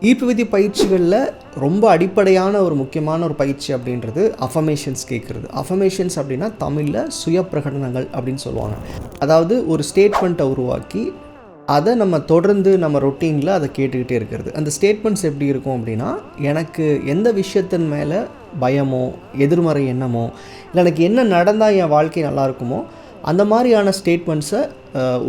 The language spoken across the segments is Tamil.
ஈர்ப்பு விதி பயிற்சிகளில் ரொம்ப அடிப்படையான ஒரு முக்கியமான ஒரு பயிற்சி அப்படின்றது அஃபர்மேஷன்ஸ் கேட்குறது. அஃபர்மேஷன்ஸ் அப்படின்னா தமிழில் சுய பிரகடனங்கள் அப்படின்னு சொல்லுவாங்க. அதாவது ஒரு ஸ்டேட்மெண்ட்டை உருவாக்கி அதை நம்ம தொடர்ந்து நம்ம ரொட்டீனில் அதை கேட்டுக்கிட்டே இருக்கிறது. அந்த ஸ்டேட்மெண்ட்ஸ் எப்படி இருக்கும் அப்படின்னா, எனக்கு எந்த விஷயத்தின் மேலே பயமோ எதிர்மறை எண்ணமோ இல்லை எனக்கு என்ன நடந்தால் என் வாழ்க்கை நல்லா இருக்குமோ அந்த மாதிரியான ஸ்டேட்மெண்ட்ஸை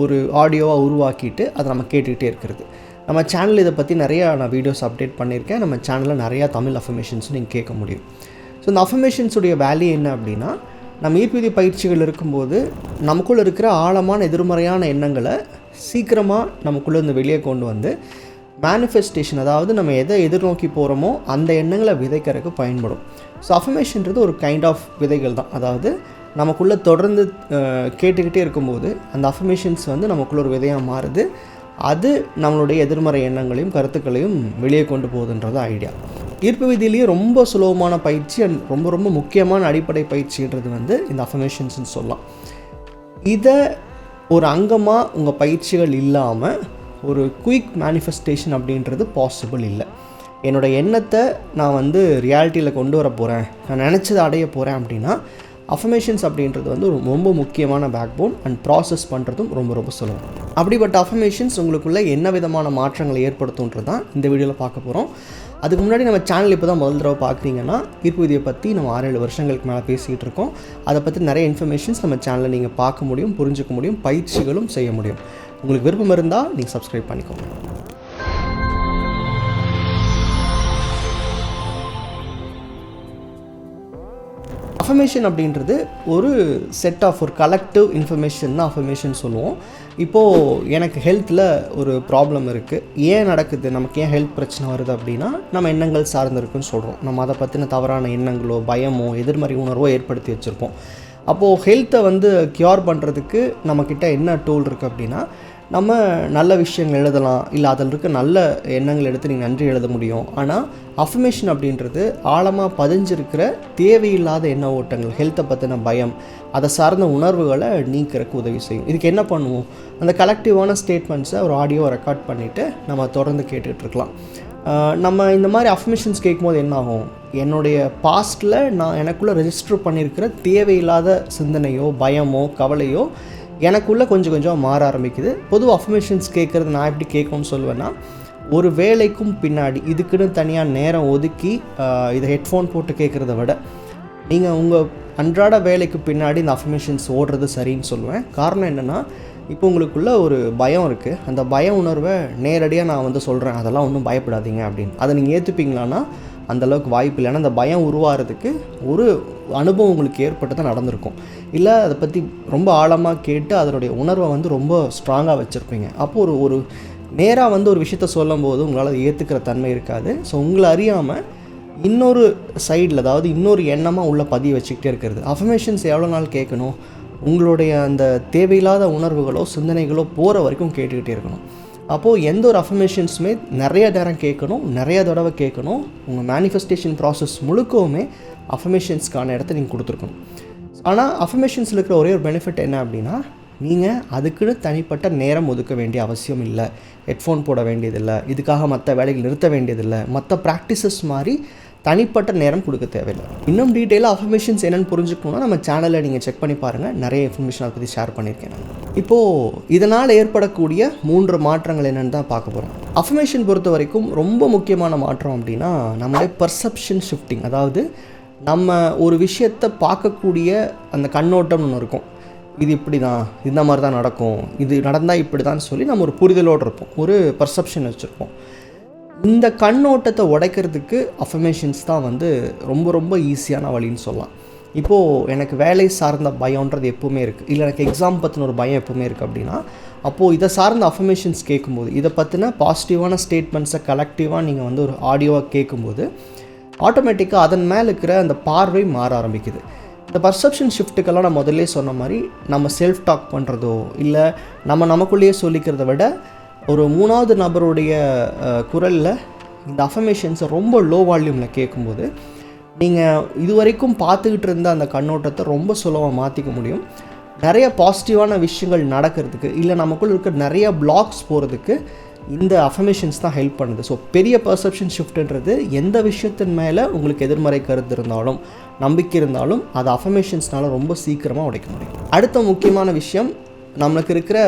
ஒரு ஆடியோவாக உருவாக்கிட்டு அதை நம்ம கேட்டுக்கிட்டே இருக்கிறது. நம்ம சேனல் இதை பற்றி நிறையா நான் வீடியோஸ் அப்டேட் பண்ணியிருக்கேன். நம்ம சேனலில் நிறையா தமிழ் அஃபர்மேஷன்ஸ் நீங்கள் கேட்க முடியும். ஸோ இந்த அஃபர்மேஷன்ஸுடைய வேல்யூ என்ன அப்படின்னா, நம்ம ஈர்ப்பு விதி பயிற்சிகள் இருக்கும்போது நமக்குள்ளே இருக்கிற ஆழமான எதிர்மறையான எண்ணங்களை சீக்கிரமாக நமக்குள்ளே இருந்து வெளியே கொண்டு வந்து மேனிஃபெஸ்டேஷன், அதாவது நம்ம எதை எதிர்நோக்கி போகிறோமோ அந்த எண்ணங்களை விதைக்கிறதுக்கு பயன்படும். ஸோ அஃபர்மேஷன்றது ஒரு கைண்ட் ஆஃப் விதைகள் தான். அதாவது நமக்குள்ளே தொடர்ந்து கேட்டுக்கிட்டே இருக்கும்போது அந்த அஃபர்மேஷன்ஸ் வந்து நமக்குள்ளே ஒரு விதையாக மாறுது. அது நம்மளுடைய எதிர்மறை எண்ணங்களையும் கருத்துக்களையும் வெளியே கொண்டு போகுதுன்றது ஐடியா. ஈர்ப்பு விதியிலேயே ரொம்ப சுலபமான பயிற்சி அண்ட் ரொம்ப ரொம்ப முக்கியமான அடிப்படை பயிற்சின்றது வந்து இந்த அஃபர்மேஷன்ஸ்னு சொல்லலாம். இதை ஒரு அங்கமாக உங்கள் பயிற்சிகள் இல்லாமல் ஒரு குயிக் மேனிஃபெஸ்டேஷன் அப்படின்றது பாசிபிள் இல்லை. என்னோடய எண்ணத்தை நான் வந்து ரியாலிட்டியில் கொண்டு வர போகிறேன், நான் நினச்சதை அடைய போகிறேன் அப்படின்னா அஃபர்மேஷன்ஸ் அப்படின்றது வந்து ரொம்ப முக்கியமான பேக்போன் அண்ட் ப்ராசஸ் பண்ணுறதும் ரொம்ப ரொம்ப சுலபம். அப்படிப்பட்ட அஃபர்மேஷன்ஸ் உங்களுக்குள்ளே என்ன விதமான மாற்றங்களை ஏற்படுத்துன்றது தான் இந்த வீடியோவில் பார்க்க போகிறோம். அதுக்கு முன்னாடி நம்ம சேனல் இப்போ தான் முதல் தடவை பார்க்குறீங்கன்னா, ஈர்ப்பு விதியை பற்றி நம்ம 6-7 வருஷங்களுக்கு மேலே பேசிகிட்டு இருக்கோம். அதை பற்றி நிறைய இன்ஃபர்மேஷன்ஸ் நம்ம சேனலில் நீங்கள் பார்க்க முடியும், புரிஞ்சுக்க முடியும், பயிற்சிகளும் செய்ய முடியும். உங்களுக்கு விருப்பம் இருந்தால் நீங்கள் சப்ஸ்கிரைப் பண்ணிக்கோங்க. அஃபர்மேஷன் அப்படின்றது ஒரு செட் ஆஃப் ஒரு கலெக்டிவ் இன்ஃபர்மேஷன் தான் அஃபர்மேஷன் சொல்லுவோம். இப்போது எனக்கு ஹெல்த்தில் ஒரு ப்ராப்ளம் இருக்குது, ஏன் நடக்குது, நமக்கு ஏன் ஹெல்த் பிரச்சனை வருது அப்படின்னா நம்ம எண்ணங்கள் சார்ந்திருக்குன்னு சொல்கிறோம். நம்ம அதை பற்றின தவறான எண்ணங்களோ பயமோ எதிர்மறை உணர்வோ ஏற்படுத்தி வச்சுருப்போம். அப்போது ஹெல்த்தை வந்து க்யூர் பண்ணுறதுக்கு நம்மக்கிட்ட என்ன டூல் இருக்குது அப்படின்னா, நம்ம நல்ல விஷயங்கள் எழுதலாம், இல்லை அதில் இருக்க நல்ல எண்ணங்கள் எடுத்து நீங்கள் நன்றி எழுத முடியும். ஆனால் அஃபர்மேஷன் அப்படின்றது ஆழமாக பதிஞ்சிருக்கிற தேவையில்லாத எண்ண ஓட்டங்கள், ஹெல்த்தை பற்றின பயம், அதை சார்ந்த உணர்வுகளை நீக்கிறதுக்கு உதவி செய்யும். இதுக்கு என்ன பண்ணுவோம், அந்த கலெக்டிவான ஸ்டேட்மெண்ட்ஸை ஒரு ஆடியோவை ரெக்கார்ட் பண்ணிவிட்டு நம்ம தொடர்ந்து கேட்டுட்ருக்கலாம். நம்ம இந்த மாதிரி அஃபர்மேஷன்ஸ் கேட்கும்போது என்ன ஆகும், என்னுடைய பாஸ்ட்டில் நான் எனக்குள்ளே ரெஜிஸ்டர் பண்ணியிருக்கிற தேவையில்லாத சிந்தனையோ பயமோ கவலையோ எனக்குள்ளே கொஞ்சம் கொஞ்சம் மாற ஆரம்பிக்குது. பொதுவாக அஃபர்மேஷன்ஸ் கேட்குறது நான் எப்படி கேட்கணும்னு சொல்லுவேன்னா, ஒரு வேலைக்கும் பின்னாடி இதுக்குன்னு தனியாக நேரம் ஒதுக்கி இதை ஹெட்ஃபோன் போட்டு கேட்குறத விட நீங்கள் உங்கள் அன்றாட வேலைக்கு பின்னாடி இந்த அஃபர்மேஷன்ஸ் ஓடுறது சரின்னு சொல்லுவேன். காரணம் என்னென்னா, இப்போ உங்களுக்குள்ளே ஒரு பயம் இருக்குது, அந்த பய உணர்வை நேரடியாக நான் வந்து சொல்கிறேன், அதெல்லாம் ஒன்றும் பயப்படாதீங்க அப்படின்னு. அதை நீங்கள் ஏற்றுப்பீங்களான்னா அந்தளவுக்கு வாய்ப்பு இல்லை. ஏன்னா அந்த பயம் உருவாகிறதுக்கு ஒரு அனுபவம் உங்களுக்கு ஏற்பட்டு தான் நடந்திருக்கும். இல்லை அதை பற்றி ரொம்ப ஆழமாக கேட்டு அதனுடைய உணர்வை வந்து ரொம்ப ஸ்ட்ராங்காக வச்சுருப்பீங்க. அப்போது ஒரு நேராக வந்து ஒரு விஷயத்த சொல்லும் போது உங்களால் ஏற்றுக்கிற தன்மை இருக்காது. ஸோ உங்களை அறியாமல் இன்னொரு சைடில், அதாவது இன்னொரு எண்ணமாக உள்ள பதிய வச்சுக்கிட்டே இருக்கிறது. அஃபர்மேஷன்ஸ் எவ்வளோ நாள் கேட்கணும், உங்களுடைய அந்த தேவையில்லாத உணர்வுகளோ சிந்தனைகளோ போகிற வரைக்கும் கேட்டுக்கிட்டே இருக்கணும். அப்போது எந்த ஒரு அஃபர்மேஷன்ஸுமே நிறைய நேரம் கேட்கணும், நிறைய தடவை கேட்கணும். உங்கள் மேனிஃபெஸ்டேஷன் ப்ராசஸ் முழுக்கவுமே அஃபர்மேஷன்ஸ்க்கான இடத்த நீங்கள் கொடுத்துருக்கணும். ஆனால் அஃபர்மேஷன்ஸில் இருக்கிற ஒரே ஒரு பெனிஃபிட் என்ன அப்படின்னா, நீங்கள் அதுக்குன்னு தனிப்பட்ட நேரம் ஒதுக்க வேண்டிய அவசியம் இல்லை, ஹெட்ஃபோன் போட வேண்டியதில்லை, இதுக்காக மற்ற வேலைகள் நிறுத்த வேண்டியதில்லை, மற்ற ப்ராக்டிசஸ் மாதிரி தனிப்பட்ட நேரம் கொடுக்க தேவையில்லை. இன்னும் டீட்டெயிலாக அஃபர்மேஷன்ஸ் என்னென்னு புரிஞ்சுக்கணுன்னா நம்ம சேனலில் நீங்கள் செக் பண்ணி பாருங்கள், நிறைய இன்ஃபர்மேஷன் அதை பற்றி ஷேர் பண்ணியிருக்கேன். இப்போது இதனால் ஏற்படக்கூடிய 3 மாற்றங்கள் என்னென்னு தான் பார்க்க போகிறோம். அஃபர்மேஷன் பொறுத்த வரைக்கும் ரொம்ப முக்கியமான மாற்றம் அப்படின்னா நம்மளுடைய பர்செப்ஷன் ஷிஃப்டிங். அதாவது நம்ம ஒரு விஷயத்தை பார்க்கக்கூடிய அந்த கண்ணோட்டம் ஒன்று இருக்கும். இது இப்படி தான், இந்த மாதிரி தான் நடக்கும், இது நடந்தால் இப்படி தான் சொல்லி நம்ம ஒரு புரிதலோடு இருப்போம், ஒரு பர்செப்ஷன் வச்சுருப்போம். இந்த கண்ணோட்டத்தை உடைக்கிறதுக்கு அஃபர்மேஷன்ஸ் தான் வந்து ரொம்ப ரொம்ப ஈஸியான வழின்னு சொல்லலாம். இப்போது எனக்கு வேலை சார்ந்த பயம்ன்றது எப்போவுமே இருக்குது, இல்லை எனக்கு எக்ஸாம் பற்றின ஒரு பயம் எப்போவுமே இருக்குது அப்படின்னா, அப்போது இதை சார்ந்த அஃபர்மேஷன்ஸ் கேட்கும்போது, இதை பற்றின பாசிட்டிவான ஸ்டேட்மெண்ட்ஸை கலெக்டிவாக நீங்கள் வந்து ஒரு ஆடியோவாக கேட்கும்போது ஆட்டோமேட்டிக்காக அதன் மேலே இருக்கிற அந்த பார்வை மாற ஆரம்பிக்குது. இந்த பர்செப்ஷன் ஷிஃப்ட்டுக்கெல்லாம் நான் முதல்ல சொன்ன மாதிரி நம்ம செல்ஃப் டாக் பண்ணுறதோ இல்லை நமக்குள்ளேயே சொல்லிக்கிறத விட ஒரு 3வது நபருடைய குரலில் இந்த அஃபர்மேஷன்ஸை ரொம்ப லோ வால்யூமில் கேட்கும்போது நீங்கள் இதுவரைக்கும் பார்த்துக்கிட்டு இருந்த அந்த கண்ணோட்டத்தை ரொம்ப சுலபமாக மாற்றிக்க முடியும். நிறைய பாசிட்டிவான விஷயங்கள் நடக்கிறதுக்கு, இல்லை நமக்குள்ள இருக்க நிறைய பிளாக்ஸ் போகிறதுக்கு இந்த அஃபர்மேஷன்ஸ் தான் ஹெல்ப் பண்ணுது. ஸோ பெரிய பர்செப்ஷன் ஷிஃப்ட்ன்றது எந்த விஷயத்தின் மேலே உங்களுக்கு எதிர்மறை கருத்து இருந்தாலும் நம்பிக்கை இருந்தாலும் அது அஃபர்மேஷன்ஸ்னால ரொம்ப சீக்கிரமாக உடைக்க முடியும். அடுத்த முக்கியமான விஷயம் நம்மளுக்கு இருக்கிற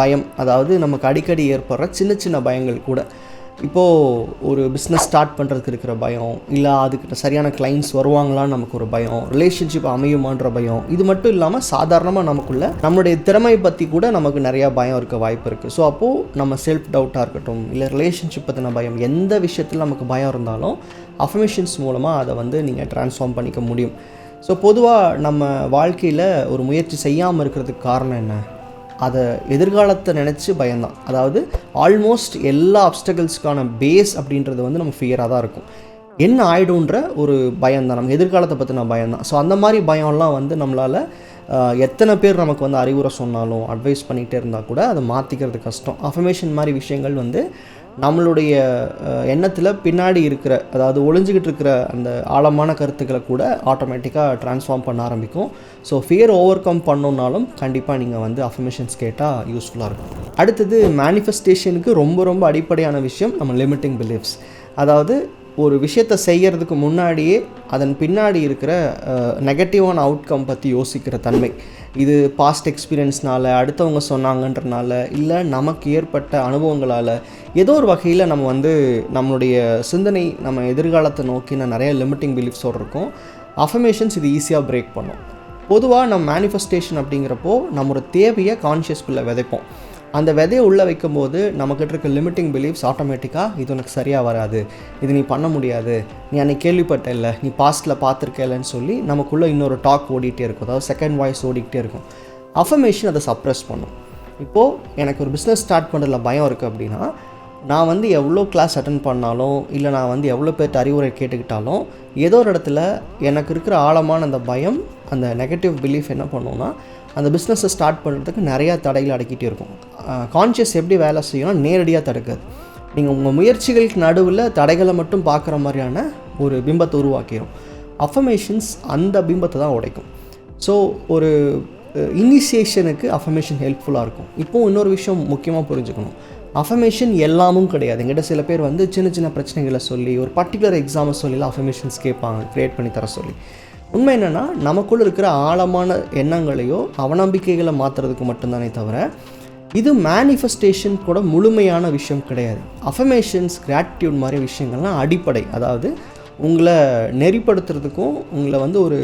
பயம், அதாவது நமக்கு அடிக்கடி ஏற்படுற சின்ன சின்ன பயங்கள் கூட. இப்போது ஒரு பிஸ்னஸ் ஸ்டார்ட் பண்ணுறதுக்கு இருக்கிற பயம், இல்லை அதுக்கிட்ட சரியான கிளைண்ட்ஸ் வருவாங்களான்னு நமக்கு ஒரு பயம், ரிலேஷன்ஷிப் அமையுமான்ற பயம், இது மட்டும் இல்லாமல் சாதாரணமாக நமக்குள்ள நம்மளுடைய திறமை பற்றி கூட நமக்கு நிறையா பயம் இருக்க வாய்ப்பு இருக்குது. ஸோ அப்போது நம்ம செல்ஃப் டவுட்டாக இருக்கட்டும், இல்லை ரிலேஷன்ஷிப் பற்றின பயம், எந்த விஷயத்தில் நமக்கு பயம் இருந்தாலும் அஃபர்மேஷன்ஸ் மூலமாக அதை நீங்கள் ட்ரான்ஸ்ஃபார்ம் பண்ணிக்க முடியும். ஸோ பொதுவாக நம்ம வாழ்க்கையில் ஒரு முயற்சி செய்யாமல் இருக்கிறதுக்கு காரணம் என்ன? அதை எதிர்காலத்தை நினச்சி பயம்தான். அதாவது ஆல்மோஸ்ட் எல்லா அப்டக்கிள்ஸ்க்கான பேஸ் அப்படின்றது நம்ம ஃபியராக தான் இருக்கும். என்ன ஆகிடும்ன்ற ஒரு பயம்தான், நம்ம எதிர்காலத்தை பற்றின பயம்தான். ஸோ அந்த மாதிரி பயம்லாம் நம்மளால் எத்தனை பேர் நமக்கு அறிவுரை சொன்னாலும் அட்வைஸ் பண்ணிகிட்டே இருந்தால் கூட அதை மாற்றிக்கிறது கஷ்டம். அஃபர்மேஷன் மாதிரி விஷயங்கள் நம்மளுடைய எண்ணத்தில் பின்னாடி இருக்கிற, அதாவது ஒளிஞ்சிக்கிட்டு இருக்கிற அந்த ஆழமான கருத்துக்களை கூட ஆட்டோமேட்டிக்காக ட்ரான்ஸ்ஃபார்ம் பண்ண ஆரம்பிக்கும். ஸோ ஃபியர் ஓவர் கம் பண்ணணுன்னாலும் கண்டிப்பாக நீங்கள் அஃபர்மேஷன்ஸ் கேட்டால் யூஸ்ஃபுல்லாக இருக்கும். அடுத்தது மேனிஃபெஸ்டேஷனுக்கு ரொம்ப அடிப்படையான விஷயம் நம்ம லிமிட்டிங் பிலீஃப்ஸ். அதாவது ஒரு விஷயத்தை செய்கிறதுக்கு முன்னாடியே அதன் பின்னாடி இருக்கிற நெகட்டிவான அவுட்கம் பற்றி யோசிக்கிற தன்மை. இது பாஸ்ட் எக்ஸ்பீரியன்ஸ்னால், அடுத்தவங்க சொன்னாங்கன்றனால, இல்லை நமக்கு ஏற்பட்ட அனுபவங்களால், ஏதோ ஒரு வகையில் நம்ம நம்மளுடைய சிந்தனை நம்ம எதிர்காலத்தை நோக்கின நிறைய லிமிட்டிங் பிலீஃப்ஸோடு இருக்கும். அஃபர்மேஷன்ஸ் இது ஈஸியாக பிரேக் பண்ணும். பொதுவாக நம்ம மேனிஃபெஸ்டேஷன் அப்படிங்கிறப்போ நம்மளோட தேவையை கான்ஷியஸ்குள்ளே விதைப்போம். அந்த விதையை உள்ளே வைக்கும்போது நம்மக்கிட்ட இருக்க லிமிட்டிங் பிலீஃப்ஸ் ஆட்டோமேட்டிக்காக இது உனக்கு சரியாக வராது, இது நீ பண்ண முடியாது, நீ அன்றைக்கி கேள்விப்பட்ட இல்லை, நீ பாஸ்ட்டில் பார்த்துருக்கலன்னு சொல்லி நமக்குள்ளே இன்னொரு டாக் ஓடிக்கிட்டே இருக்கும், அதாவது செகண்ட் வாய்ஸ் ஓடிக்கிட்டே இருக்கும். அஃபர்மேஷன் அதை சப்ரெஸ் பண்ணும். இப்போது எனக்கு ஒரு பிஸ்னஸ் ஸ்டார்ட் பண்ணுறதுல பயம் இருக்குது அப்படின்னா, நான் எவ்வளோ கிளாஸ் அட்டன் பண்ணாலும், இல்லை நான் எவ்வளோ பேர்ட்டு அறிவுரை கேட்டுக்கிட்டாலும், ஏதோ ஒரு இடத்துல எனக்கு இருக்கிற ஆழமான அந்த பயம், அந்த நெகட்டிவ் பிலீஃப் என்ன பண்ணுன்னா அந்த பிஸ்னஸை ஸ்டார்ட் பண்ணுறதுக்கு நிறையா தடைகள் அடக்கிட்டே இருக்கும். கான்ஷியஸ் எப்படி வேலை செய்யணும், நேரடியாக தடுக்காது. நீங்கள் உங்கள் முயற்சிகளுக்கு நடுவில் தடைகளை மட்டும் பார்க்குற மாதிரியான ஒரு பிம்பத்தை உருவாக்கிடும். அஃபர்மேஷன்ஸ் அந்த பிம்பத்தை தான் உடைக்கும். ஸோ ஒரு இனிஷியேஷனுக்கு அஃபர்மேஷன் ஹெல்ப்ஃபுல்லாக இருக்கும். இப்போது இன்னொரு விஷயம் முக்கியமாக புரிஞ்சுக்கணும், அஃபர்மேஷன் எல்லாமும் கிடையாது. எங்கிட்ட சில பேர் சின்ன சின்ன பிரச்சனைகளை சொல்லி, ஒரு பர்டிகுலர் எக்ஸாமை சொல்லிலாம் அஃபர்மேஷன்ஸ் கேட்பாங்க, க்ரியேட் பண்ணி தர சொல்லி. உண்மை என்னென்னா, நமக்குள்ளே இருக்கிற ஆழமான எண்ணங்களையோ அவநம்பிக்கைகளை மாற்றுறதுக்கு மட்டும்தானே தவிர இது மேனிஃபெஸ்டேஷன் கூட முழுமையான விஷயம் கிடையாது. அஃபர்மேஷன்ஸ், கிராட்டிடியூட் மாதிரி விஷயங்கள்லாம் அடிப்படை. அதாவது உங்களை நெறிப்படுத்துறதுக்கும் உங்களை ஒரு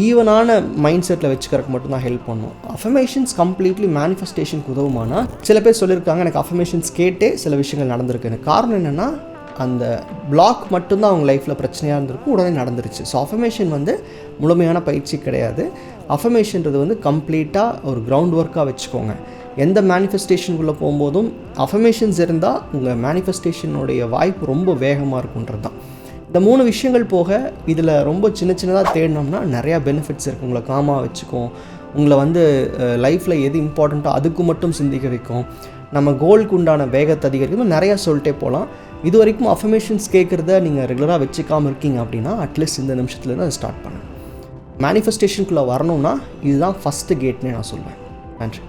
ஈவனான மைண்ட் செட்டில் வச்சுக்கிறதுக்கு மட்டும்தான் ஹெல்ப் பண்ணும். அஃபர்மேஷன்ஸ் கம்ப்ளீட்லி மேனிஃபெஸ்டேஷனுக்கு உதவுமானா, சில பேர் சொல்லியிருக்காங்க எனக்கு அஃபர்மேஷன்ஸ் கேட்டே சில விஷயங்கள் நடந்திருக்குன்னு. காரணம் என்னென்னா, அந்த பிளாக் மட்டும்தான் அவங்க லைஃப்பில் பிரச்சனையாக இருந்திருக்கும், உடனே நடந்துருச்சு. ஸோ அஃபர்மேஷன் முழுமையான பயிற்சி கிடையாது. அஃபர்மேஷன்றது கம்ப்ளீட்டாக ஒரு கிரவுண்ட் ஒர்க்காக வச்சுக்கோங்க. எந்த மேனிஃபெஸ்டேஷனுக்குள்ளே போகும்போதும் அஃபர்மேஷன்ஸ் இருந்தால் உங்கள் மேனிஃபெஸ்டேஷனுடைய வாய்ப்பு ரொம்ப வேகமாக இருக்குன்றது தான். இந்த 3 விஷயங்கள் போக இதில் ரொம்ப சின்னதாக தேடினோம்னா நிறையா பெனிஃபிட்ஸ் இருக்குது. உங்களை காமாக வச்சுக்கும், உங்களை லைஃப்பில் எது இம்பார்ட்டண்ட்டோ அதுக்கு மட்டும் சிந்திக்க வைக்கும், நம்ம கோலுக்கு உண்டான வேகத்தை அதிகரிக்கும், நிறையா சொல்லிட்டே போகலாம். இது வரைக்கும் அஃபர்மேஷன்ஸ் கேட்குறத நீங்கள் ரெகுலராக வச்சுக்காமல் இருக்கீங்க அப்படின்னா, அட்லீஸ்ட் இந்த நிமிஷத்துலேருந்து அதை ஸ்டார்ட் பண்ணுங்கள். மேனிஃபெஸ்டேஷனுக்குள்ளே வரணும்னா இதுதான் ஃபஸ்ட்டு கேட்னே நான் சொல்வேன். நன்றி.